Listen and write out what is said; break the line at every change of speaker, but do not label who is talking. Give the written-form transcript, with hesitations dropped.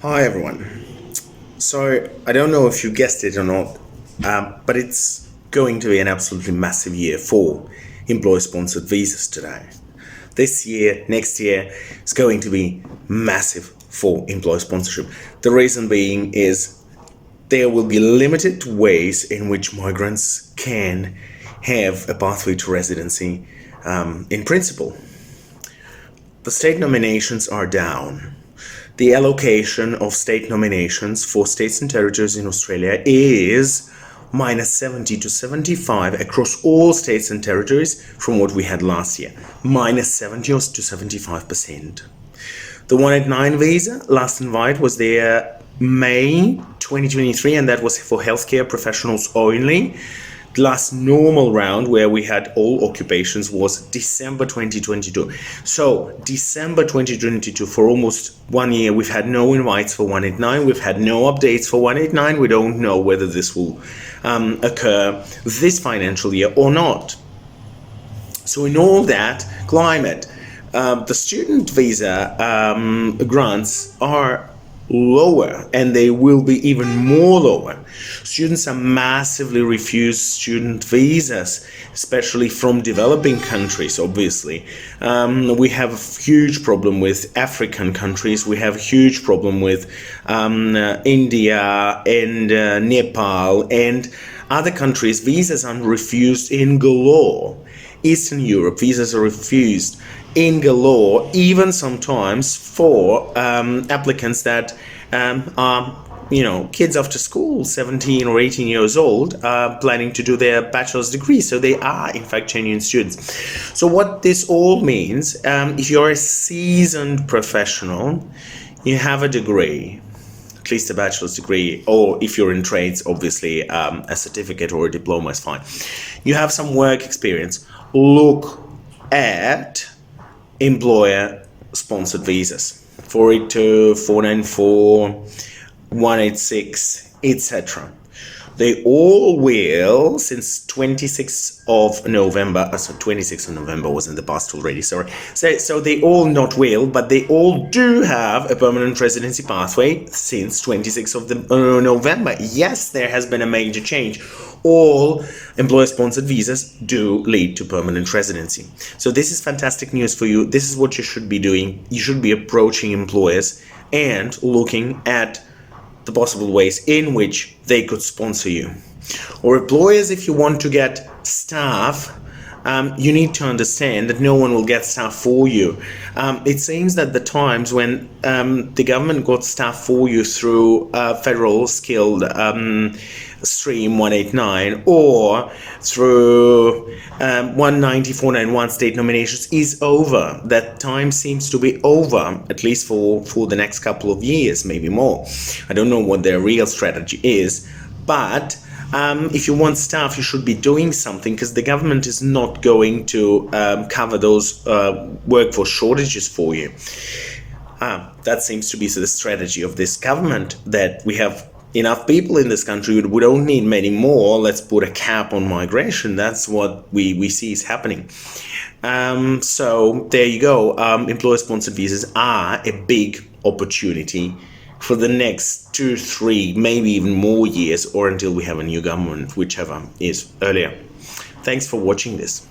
Hi everyone. So I don't know if you guessed it or not, but it's going to be an absolutely massive year for employer-sponsored visas today. This year, next year, is going to be massive for employer sponsorship. The reason being is there will be limited ways in which migrants can have a pathway to residency in principle. The state nominations are down. The allocation of state nominations for states and territories in Australia is minus 70 to 75 across all states and territories from what we had last year. Minus 70 to 75%. The 189 visa, last invite, was there May 2023, and that was for healthcare professionals only. The last normal round where we had all occupations was December 2022. So December 2022, for almost 1 year, we've had no invites for 189. We've had no updates for 189. We don't know whether this will occur this financial year or not. So in all that climate, the student visa grants are lower, and they will be even more lower. Students are massively refused student visas, especially from developing countries. Obviously, we have a huge problem with African countries. We have a huge problem with India and Nepal and other countries. Visas are refused in galore. Eastern Europe, visas are refused in galore, even sometimes for applicants that are, kids after school, 17 or 18 years old, planning to do their bachelor's degree. So they are, in fact, genuine students. So what this all means, if you're a seasoned professional, you have a degree, at least a bachelor's degree, or if you're in trades, obviously a certificate or a diploma is fine. You have some work experience. Look at employer-sponsored visas, 482, 494, 186, etc. They all will, since 26th of November, so 26th of November was in the past already, sorry. So they all not will, but they all do have a permanent residency pathway since 26th of November. Yes, there has been a major change. All employer-sponsored visas do lead to permanent residency. So this is fantastic news for you. This is what you should be doing. You should be approaching employers and looking at the possible ways in which they could sponsor you. Or employers, if you want to get staff, you need to understand that no one will get staff for you. It seems that the times when the government got staff for you through federal skilled stream 189 or through 190, 491 state nominations is over. That time seems to be over, at least for the next couple of years, maybe more. I don't know what their real strategy is, but if you want staff, you should be doing something, because the government is not going to cover those workforce shortages for you. That seems to be the strategy of this government, that we have enough people in this country, we don't need many more, let's put a cap on migration. That's what we see is happening. So there you go. Employer-sponsored visas are a big opportunity for the next 2, 3, maybe even more years, or until we have a new government, whichever is earlier. Thanks for watching this.